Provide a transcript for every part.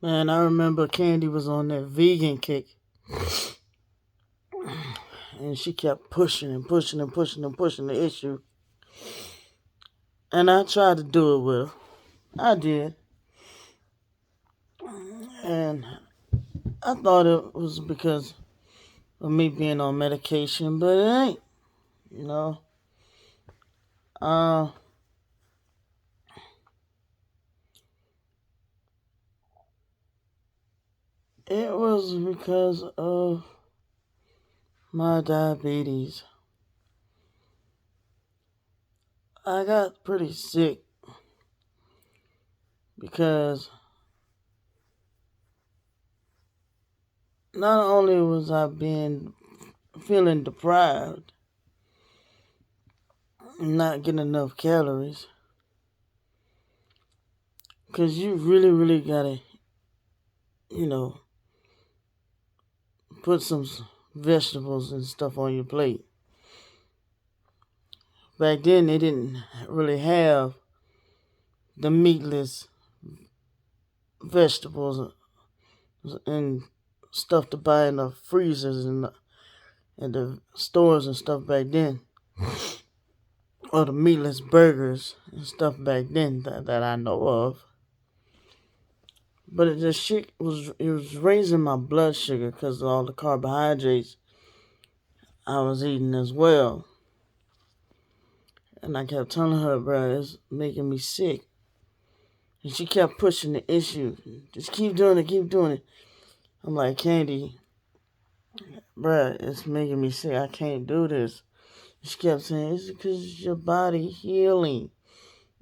And I remember Candy was on that vegan kick. And she kept pushing and pushing and pushing and pushing the issue. And I tried to do it with her. I did. And I thought it was because of me being on medication, but it ain't. You know. Uh, it was because of my diabetes. I got pretty sick because not only was I feeling deprived, not getting enough calories, because you really, really gotta, you know, put some vegetables and stuff on your plate. Back then, they didn't really have the meatless vegetables and stuff to buy in the freezers and the stores and stuff back then, or the meatless burgers and stuff back then that I know of. But the shit was raising my blood sugar because of all the carbohydrates I was eating as well. And I kept telling her, bro, it's making me sick. And she kept pushing the issue. Just keep doing it, keep doing it. I'm like, Candy, bro, it's making me sick. I can't do this. She kept saying, it's because your body healing.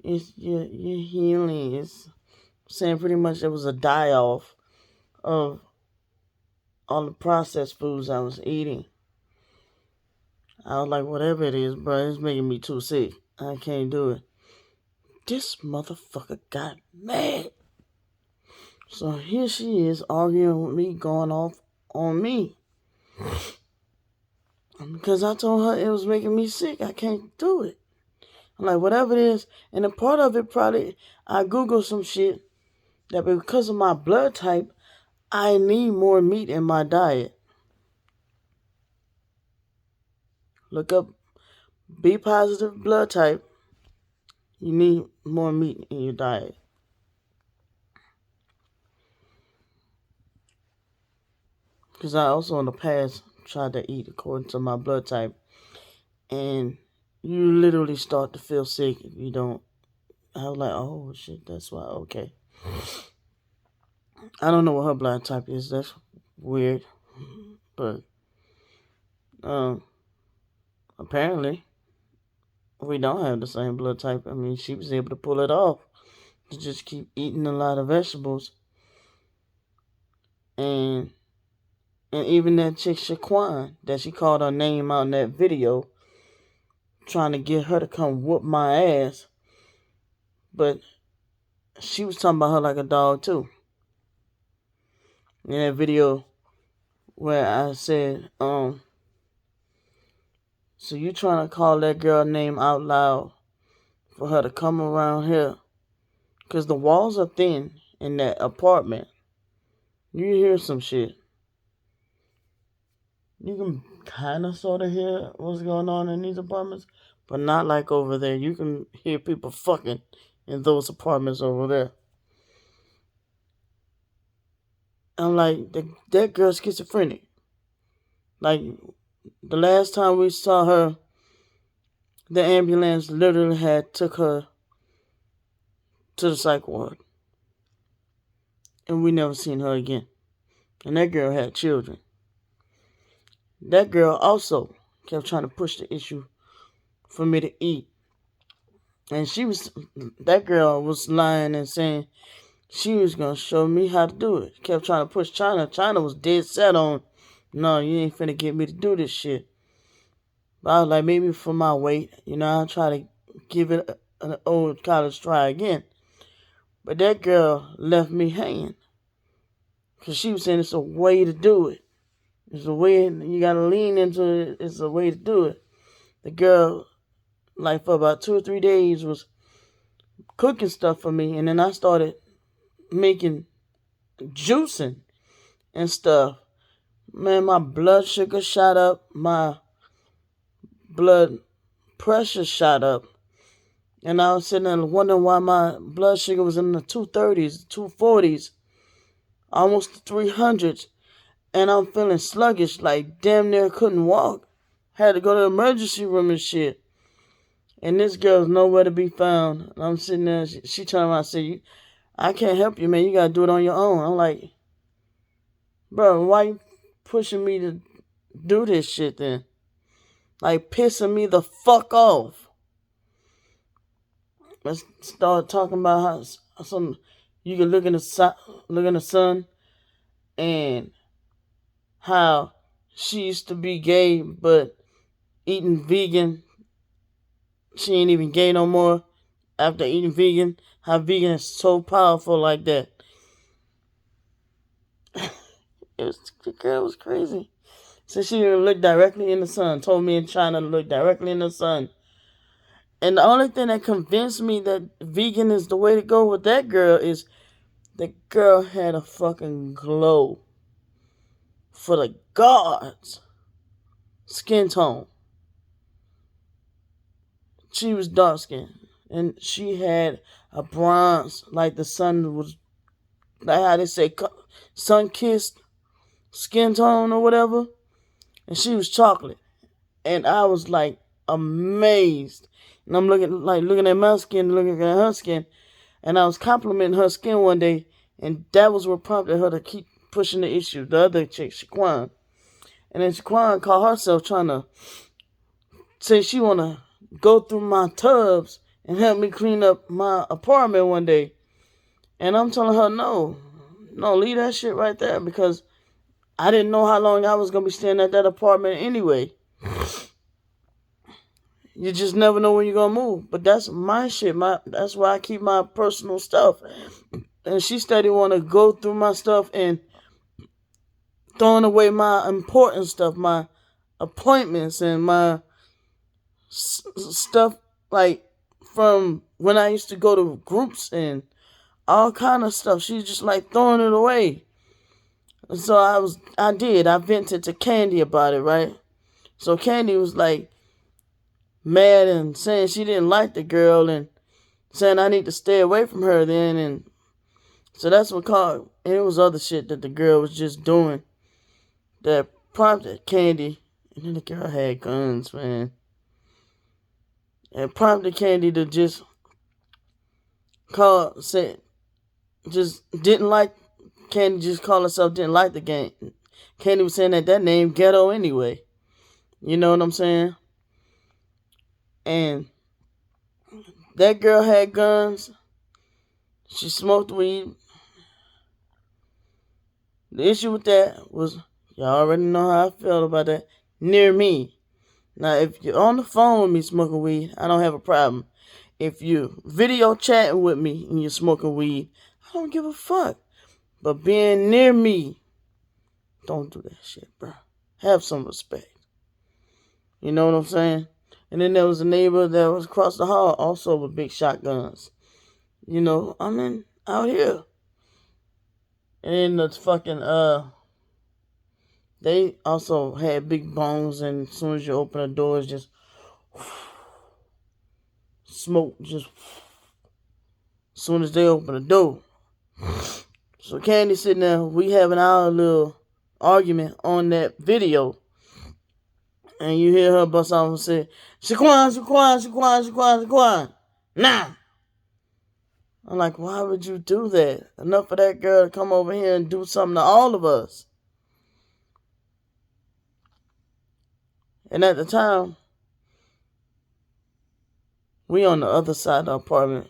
You're healing. It's saying pretty much it was a die-off of all the processed foods I was eating. I was like, whatever it is, bro, it's making me too sick. I can't do it. This motherfucker got mad. So here she is arguing with me, going off on me. Because I told her it was making me sick. I can't do it. I'm like, whatever it is. And a part of it probably, I Googled some shit that because of my blood type, I need more meat in my diet. Look up B positive blood type. You need more meat in your diet. Because I also in the past tried to eat according to my blood type. And you literally start to feel sick if you don't. I was like, oh shit, that's why. Okay. I don't know what her blood type is. That's weird. But apparently we don't have the same blood type. I mean, she was able to pull it off to just keep eating a lot of vegetables. And even that chick Shaquan, that she called her name out in that video, trying to get her to come whoop my ass. But she was talking about her like a dog too. In that video where I said, so you trying to call that girl name out loud for her to come around here? Because the walls are thin in that apartment. You hear some shit. You can kind of sort of hear what's going on in these apartments, but not like over there. You can hear people fucking in those apartments over there. I'm like, that girl's schizophrenic. Like, the last time we saw her, the ambulance literally had took her to the psych ward. And we never seen her again. And that girl had children. That girl also kept trying to push the issue for me to eat. And that girl was lying and saying she was going to show me how to do it. Kept trying to push China. China was dead set on, no, you ain't finna get me to do this shit. But I was like, maybe for my weight, I'll try to give it an old college try again. But that girl left me hanging. Because she was saying it's a way to do it. It's a way, you got to lean into it. It's a way to do it. The girl, like for about 2 or 3 days, was cooking stuff for me. And then I started making juicing and stuff. Man, my blood sugar shot up, my blood pressure shot up. And I was sitting there wondering why my blood sugar was in the 230s, 240s, almost the 300s. And I'm feeling sluggish, like damn near couldn't walk. Had to go to the emergency room and shit. And this girl's nowhere to be found. And I'm sitting there, she turned around and said, I can't help you, man. You gotta do it on your own. I'm like, bro, why you pushing me to do this shit then? Like, pissing me the fuck off. Let's start talking about how you can look in the sun, and how she used to be gay, but eating vegan, she ain't even gay no more after eating vegan. How vegan is so powerful like that. The girl was crazy. So she didn't look directly in the sun. Told me in China to look directly in the sun. And the only thing that convinced me that vegan is the way to go with that girl is the girl had a fucking glow for the gods. Skin tone. She was dark skinned. And she had a bronze, like the sun was, like how they say, sun kissed skin tone or whatever. And she was chocolate. And I was like amazed. And I'm looking at my skin, looking at her skin. And I was complimenting her skin one day. And that was what prompted her to keep pushing the issue. The other chick, Shaquan. And then Shaquan caught herself trying to say she want to go through my tubs and help me clean up my apartment one day. And I'm telling her, no, leave that shit right there, because I didn't know how long I was going to be staying at that apartment anyway. You just never know when you're going to move. But that's my shit. That's why I keep my personal stuff. And she steady want to go through my stuff and throwing away my important stuff, my appointments and my stuff, like from when I used to go to groups and all kind of stuff. She's just like throwing it away. And so I vented to Candy about it, right? So Candy was like mad and saying she didn't like the girl and saying I need to stay away from her then. And so that's what caused, and it was other shit that the girl was just doing that prompted Candy. And then the girl had guns, man. And prompted Candy to just didn't like, Candy just called herself didn't like the game. Candy was saying that name ghetto anyway. You know what I'm saying? And that girl had guns. She smoked weed. The issue with that was, y'all already know how I felt about that. Near me. Now, if you're on the phone with me smoking weed, I don't have a problem. If you video chatting with me and you're smoking weed, I don't give a fuck. But being near me, don't do that shit, bro. Have some respect. You know what I'm saying? And then there was a neighbor that was across the hall, also with big shotguns. You know, I'm out here. And then the fucking, they also had big bones, and as soon as you open the doors, just smoke, just as soon as they open the door. So Candy sitting there, we having our little argument on that video. And you hear her bust off and say, Shaquan. Nah. I'm like, why would you do that? Enough of that girl to come over here and do something to all of us. And at the time, we on the other side of the apartment.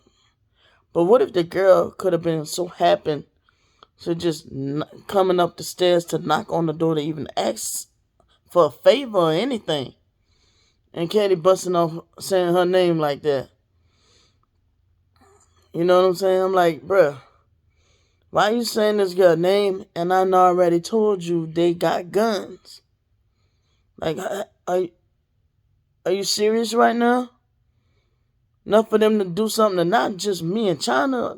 But what if the girl could have been so happy to just coming up the stairs to knock on the door to even ask for a favor or anything? And Candy busting off saying her name like that. You know what I'm saying? I'm like, bruh, why you saying this girl name and I already told you they got guns? Like, are you serious right now? enough for them to do something to not just me and China.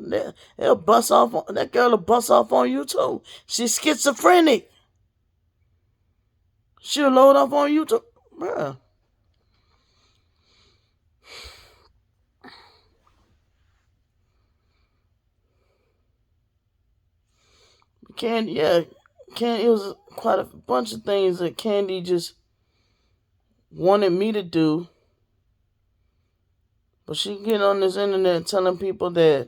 They'll bust off. That girl will bust off on you too. She's schizophrenic. She'll load up on you too, bruh. Candy, yeah, Candy. It was quite a bunch of things that Candy just wanted me to do, but she get on this internet telling people that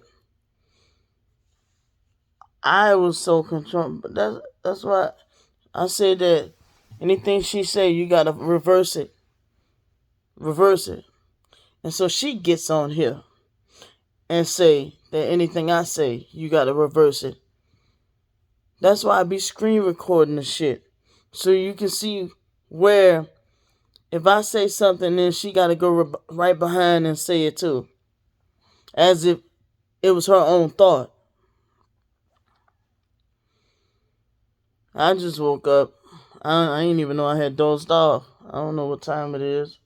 I was so controlled. But that's why I say that anything she say, you gotta reverse it. And so she gets on here and say that anything I say, you gotta reverse it. That's why I be screen recording the shit, so you can see where if I say something, then she gotta go right behind and say it too, as if it was her own thought. I just woke up. I didn't even know I had dozed off. I don't know what time it is.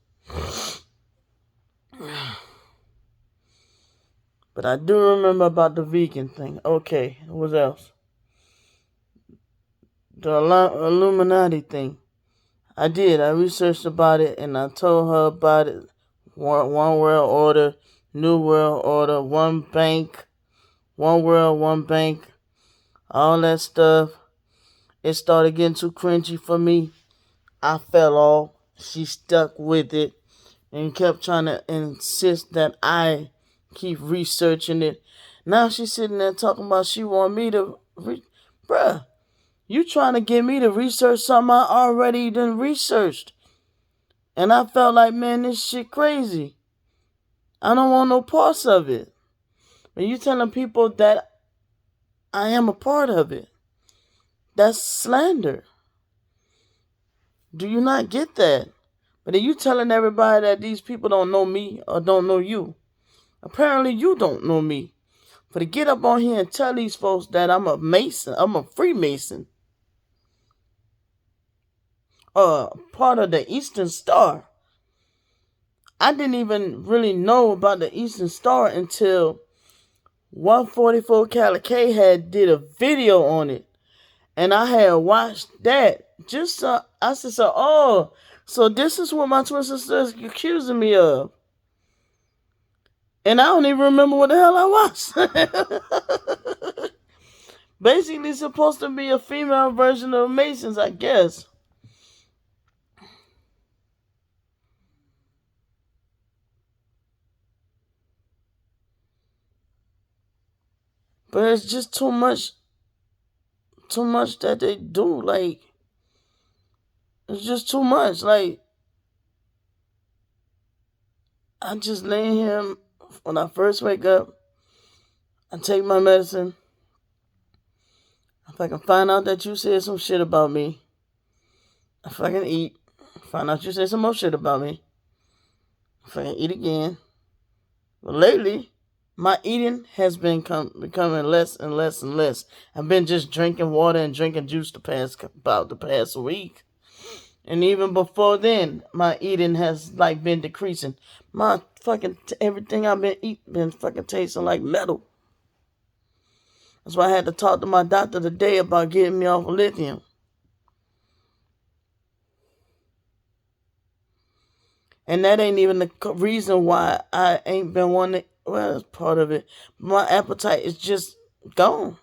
But I do remember about the vegan thing. Okay, what else? The Illuminati thing. I did. I researched about it and I told her about it. One world order, new world order, one bank, one world, one bank, all that stuff. It started getting too cringy for me. I fell off. She stuck with it and kept trying to insist that I keep researching it. Now she's sitting there talking about she want me to, bruh, you trying to get me to research something I already done researched. And I felt like, man, this shit crazy. I don't want no parts of it. But you telling people that I am a part of it. That's slander. Do you not get that? But are you telling everybody that these people don't know me or don't know you? Apparently you don't know me. For to get up on here and tell these folks that I'm a Mason, I'm a Freemason, part of the Eastern Star. I didn't even really know about the Eastern Star until 144 Calico had did a video on it. And I had watched that. Just I said, so this is what my twin sister is accusing me of. And I don't even remember what the hell I watched. Basically, it's supposed to be a female version of Masons, I guess. But it's just too much that they do. Like, it's just too much. Like, I just lay here when I first wake up. I take my medicine. If I can find out that you said some shit about me, if I can eat, find out you said some more shit about me, if I can eat again. But lately, my eating has been becoming less and less and less. I've been just drinking water and drinking juice about the past week. And even before then, my eating has like been decreasing. My fucking everything I've been eating been fucking tasting like metal. That's why I had to talk to my doctor today about getting me off of lithium. And that ain't even the reason why I ain't been wanting to, well, it's part of it. My appetite is just gone.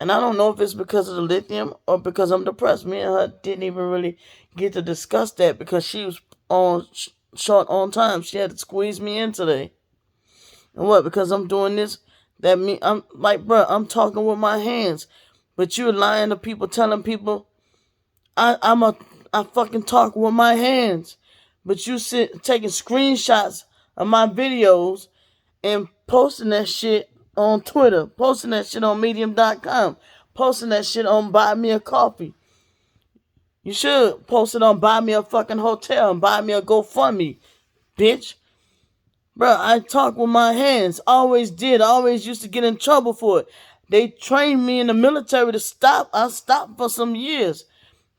And I don't know if it's because of the lithium or because I'm depressed. Me and her didn't even really get to discuss that because she was on short on time. She had to squeeze me in today. And what? Because I'm doing this, that mean I'm like, bro, I'm talking with my hands, but you're lying to people, telling people I fucking talk with my hands, but you taking screenshots of my videos and posting that shit on Twitter, posting that shit on Medium.com, posting that shit on Buy Me a Coffee. You should post it on Buy Me a fucking Hotel and Buy Me a GoFundMe, bitch. Bro, I talk with my hands. Always did. Always used to get in trouble for it. They trained me in the military to stop. I stopped for some years.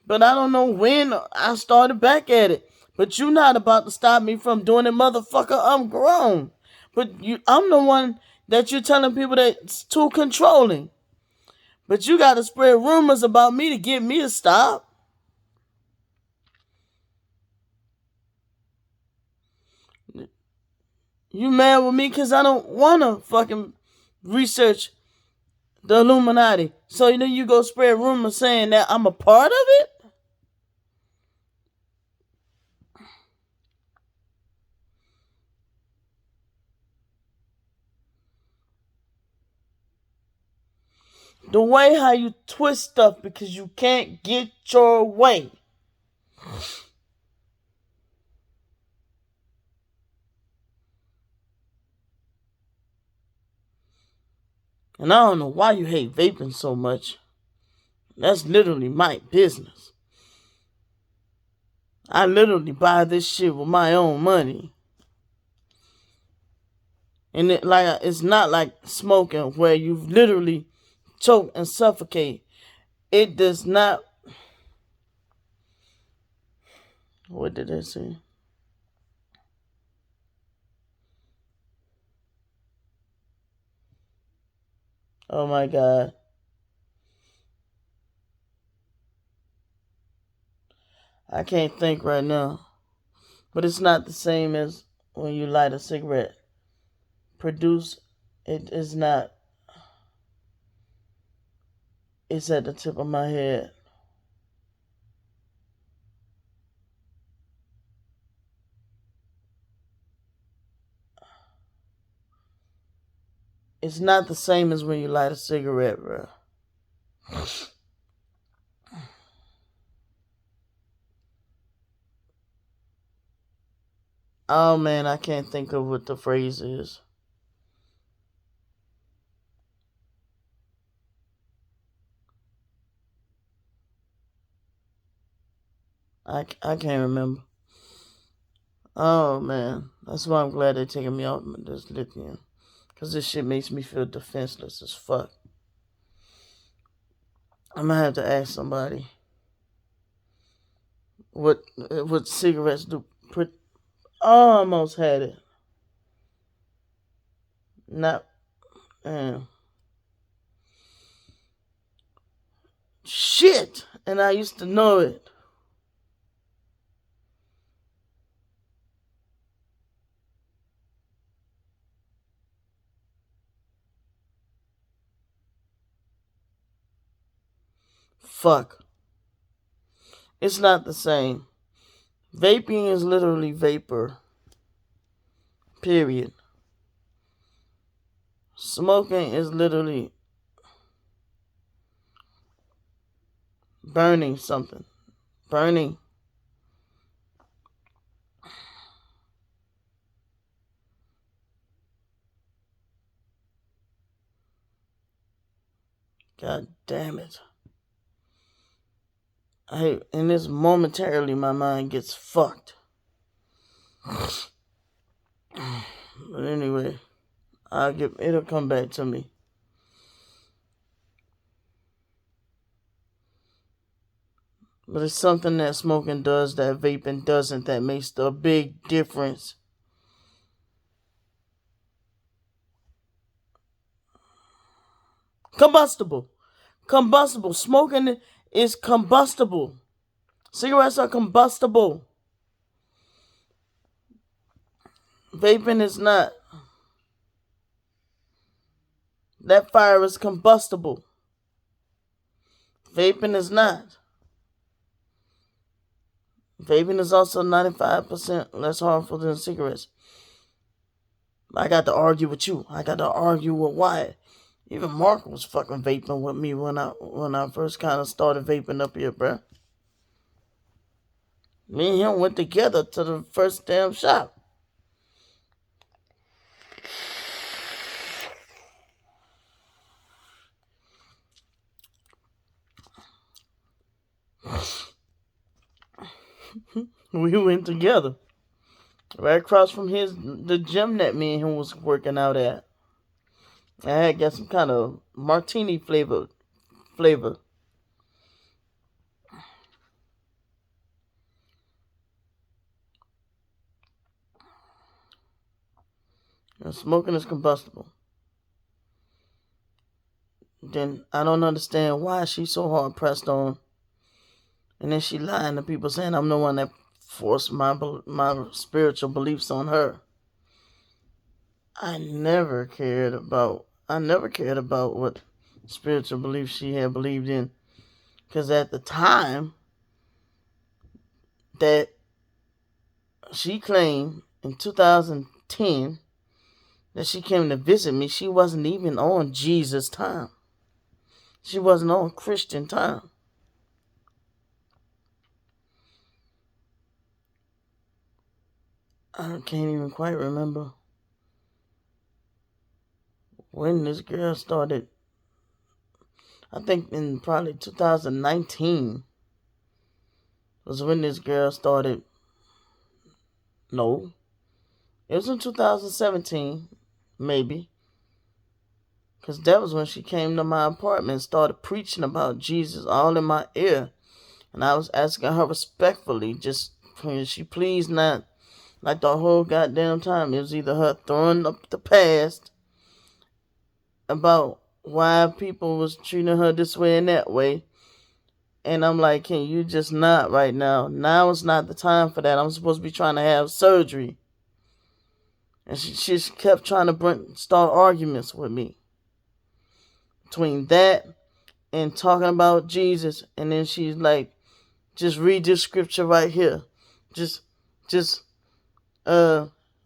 But I don't know when I started back at it. But you not about to stop me from doing it, motherfucker. I'm grown. But I'm the one that you're telling people that's too controlling. But you got to spread rumors about me to get me to stop. You mad with me because I don't want to fucking research the Illuminati. So you go spread rumors saying that I'm a part of it? The way how you twist stuff because you can't get your way. And I don't know why you hate vaping so much. That's literally my business. I literally buy this shit with my own money. And it's not like smoking where you literally choke and suffocate. It does not. What did I say? Oh my God. I can't think right now. But it's not the same as when you light a cigarette. Produce, it is not. It's at the tip of my head. It's not the same as when you light a cigarette, bro. Oh man, I can't think of what the phrase is. I can't remember. Oh man, that's why I'm glad they're taking me off this lithium. Because this shit makes me feel defenseless as fuck. I'm gonna have to ask somebody what cigarettes do. Almost had it. Not. Shit! And I used to know it. Fuck. It's not the same. Vaping is literally vapor. Period. Smoking is literally burning something. Burning. God damn it. In this momentarily my mind gets fucked. But anyway, it'll come back to me. But it's something that smoking does that vaping doesn't that makes the big difference. Combustible. Combustible. Smoking is combustible. Cigarettes are combustible. Vaping is not. That fire is combustible. Vaping is not. Vaping is also 95% less harmful than cigarettes. I got to argue with you. I got to argue with Wyatt. Even Mark was fucking vaping with me when I first kind of started vaping up here, bruh. Me and him went together to the first damn shop. We went together. Right across from the gym that me and him was working out at. I had got some kind of martini flavor. Smoking is combustible. Then I don't understand why she's so hard pressed on. And then she lying to people saying I'm the one that forced my spiritual beliefs on her. I never cared about what spiritual beliefs she had believed in. Because at the time that she claimed in 2010 that she came to visit me, she wasn't even on Jesus time. She wasn't on Christian time. I can't even quite remember when this girl started. I think in probably 2019 was when this girl started. No, it was in 2017, maybe. Because that was when she came to my apartment and started preaching about Jesus all in my ear. And I was asking her respectfully, just, can she please not, like the whole goddamn time. It was either her throwing up the past about why people was treating her this way and that way. And I'm like, can you just not right now? Now is not the time for that. I'm supposed to be trying to have surgery. And she kept trying to start arguments with me. Between that and talking about Jesus. And then she's like, just read this scripture right here. Just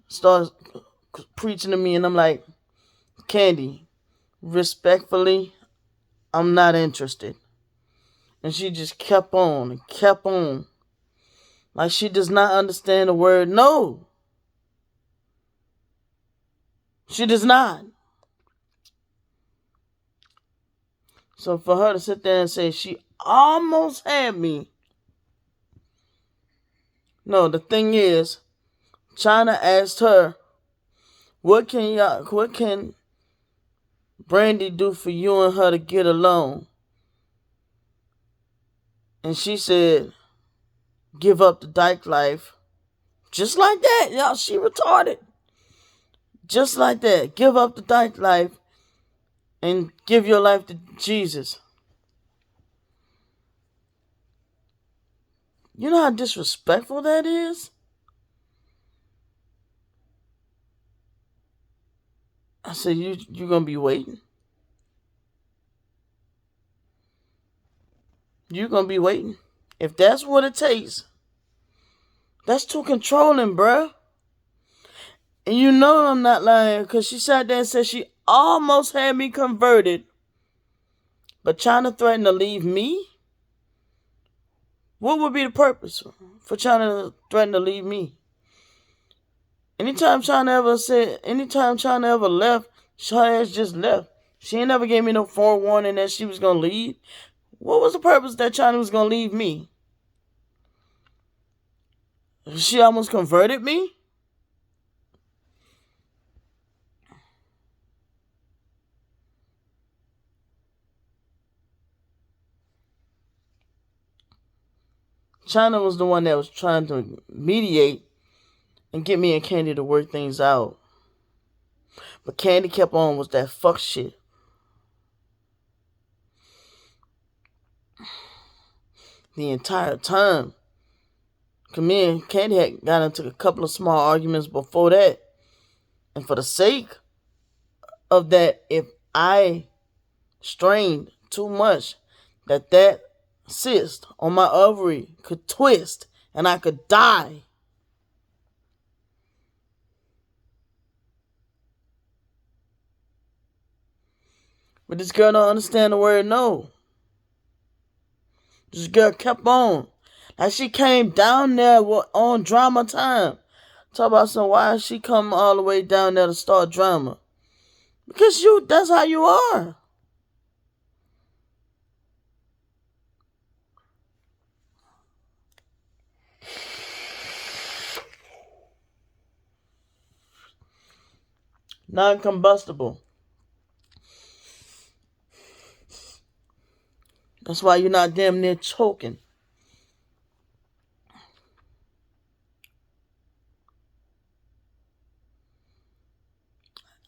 start preaching to me. And I'm like, Candy, respectfully, I'm not interested. And she just kept on and kept on. Like she does not understand the word no. She does not. So for her to sit there and say she almost had me. No, the thing is, China asked her, what can Brandy do for you and her to get along? And she said, give up the dyke life. Just like that, y'all, she retarded. Just like that. Give up the dyke life and give your life to Jesus. You know how disrespectful that is? I said, you're going to be waiting. You're going to be waiting. If that's what it takes, that's too controlling, bruh. And you know I'm not lying because she sat there and said she almost had me converted. But China threatened to leave me? What would be the purpose for China to threaten to leave me? Anytime China ever left, her ass just left. She ain't never gave me no forewarning that she was going to leave. What was the purpose that China was going to leave me? She almost converted me? China was the one that was trying to mediate and get me and Candy to work things out. But Candy kept on with that fuck shit. The entire time. Cause me and Candy had got into a couple of small arguments before that. And for the sake of that, if I strained too much, that cyst on my ovary could twist and I could die. But this girl don't understand the word no. This girl kept on. Like she came down there on drama time. Talk about why she come all the way down there to start drama. Because that's how you are. Non-combustible. That's why you're not damn near choking.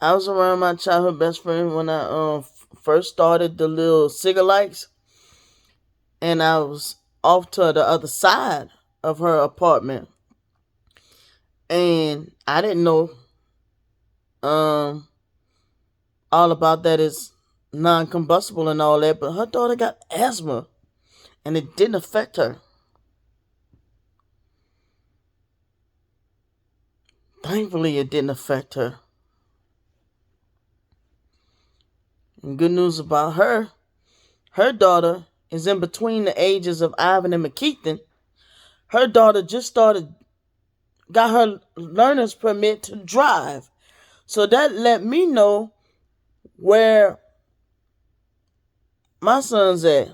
I was around my childhood best friend when I first started the little cigalikes, and I was off to the other side of her apartment, and I didn't know um all about that is non-combustible and all that, but her daughter got asthma, and it didn't affect her. Thankfully, it didn't affect her. And good news about her, her daughter is in between the ages of Ivan and McKeithen. Her daughter just got her learner's permit to drive. So that let me know where my son's at.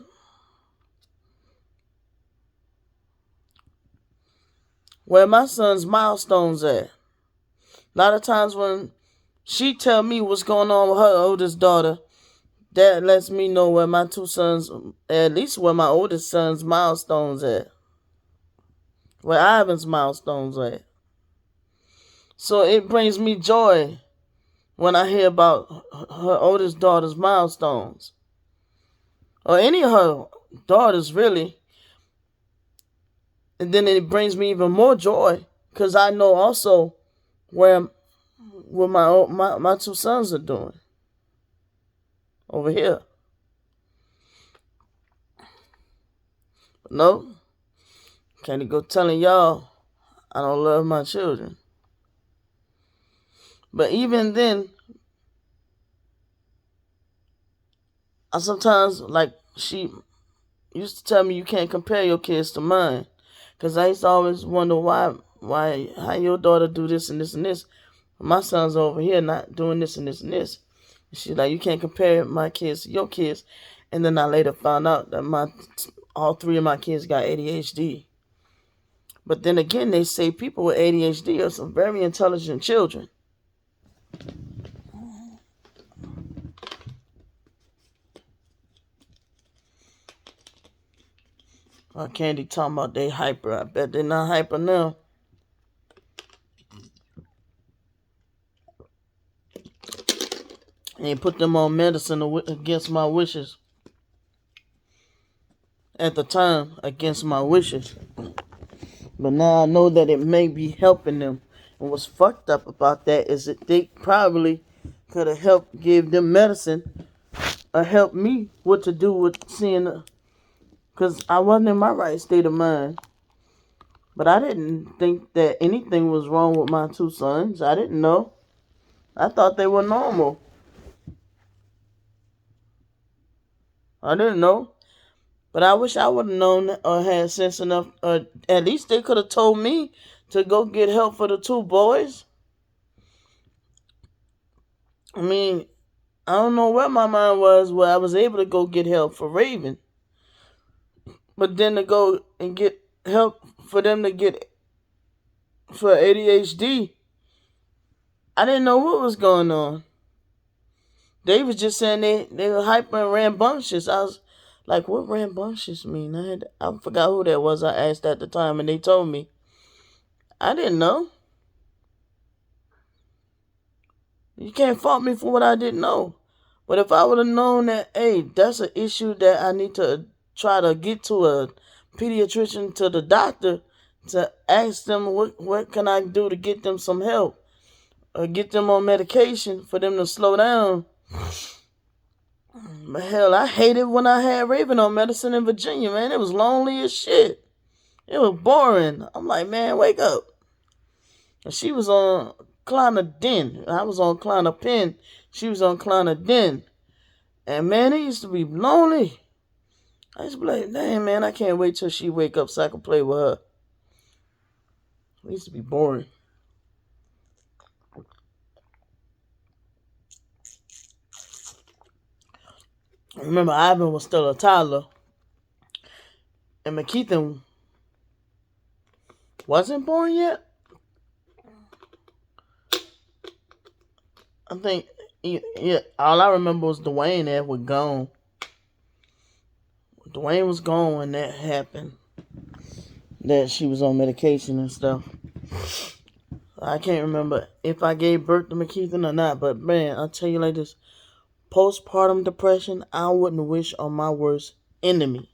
Where my son's milestones at. A lot of times when she tell me what's going on with her oldest daughter, that lets me know where my two sons, at least where my oldest son's milestones at. Where Ivan's milestones at. So it brings me joy when I hear about her oldest daughter's milestones. Or any of her daughters, really. And then it brings me even more joy because I know also where what my two sons are doing over here. But no, can't go telling y'all I don't love my children. But even then, I sometimes, like, she used to tell me you can't compare your kids to mine. Because I used to always wonder how your daughter do this and this and this. My son's over here not doing this and this and this. She's like, you can't compare my kids to your kids. And then I later found out that all three of my kids got ADHD. But then again, they say people with ADHD are some very intelligent children. Candy talking about they hyper. I bet they're not hyper now. And put them on medicine against my wishes. At the time, against my wishes. But now I know that it may be helping them. And what's fucked up about that is that they probably could have helped give them medicine or helped me what to do with seeing, because I wasn't in my right state of mind. But I didn't think that anything was wrong with my two sons. I didn't know. I thought they were normal. I didn't know. But I wish I would have known or had sense enough, or at least they could have told me to go get help for the two boys. I mean, I don't know where my mind was where I was able to go get help for Raven. But then to go and get help for them to get for ADHD, I didn't know what was going on. They was just saying they were hyper and rambunctious. I was like, what rambunctious mean? I forgot who that was. I asked at the time and they told me. I didn't know. You can't fault me for what I didn't know. But if I would have known that, hey, that's an issue that I need to try to get to a pediatrician, to the doctor, to ask them what can I do to get them some help or get them on medication for them to slow down. But hell, I hated when I had Raven on medicine in Virginia, man. It was lonely as shit. It was boring. I'm like, man, wake up. And she was on Clonidine. I was on Clonopin. She was on Clonidine. And man, it used to be lonely. I used to be like, damn, man, I can't wait till she wake up so I can play with her. It used to be boring. I remember Ivan was still a toddler. And McKeithen wasn't born yet. I think, yeah, all I remember was Dwayne that was gone. Dwayne was gone when that happened. That she was on medication and stuff. I can't remember if I gave birth to McKeithen or not, but man, I'll tell you like this. Postpartum depression, I wouldn't wish on my worst enemy.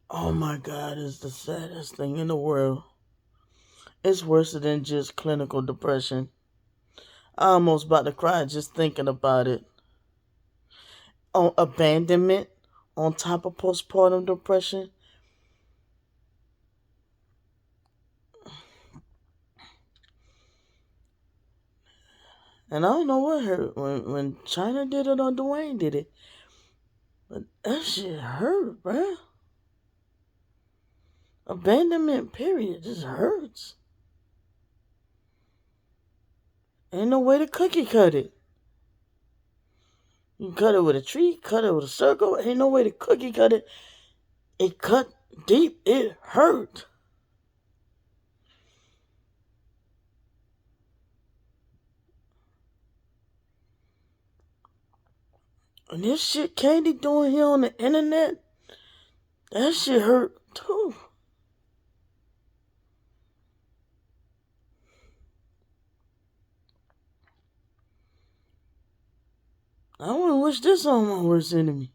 Oh my God, it's the saddest thing in the world. It's worse than just clinical depression. I almost about to cry just thinking about it. On abandonment, on top of postpartum depression. And I don't know what hurt when China did it or Dwayne did it. But that shit hurt, bruh. Abandonment, period, just hurts. Ain't no way to cookie cut it. You can cut it with a tree, cut it with a circle. Ain't no way to cookie cut it. It cut deep. It hurt. And this shit Katie doing here on the internet, that shit hurt too. I wouldn't wish this on my worst enemy.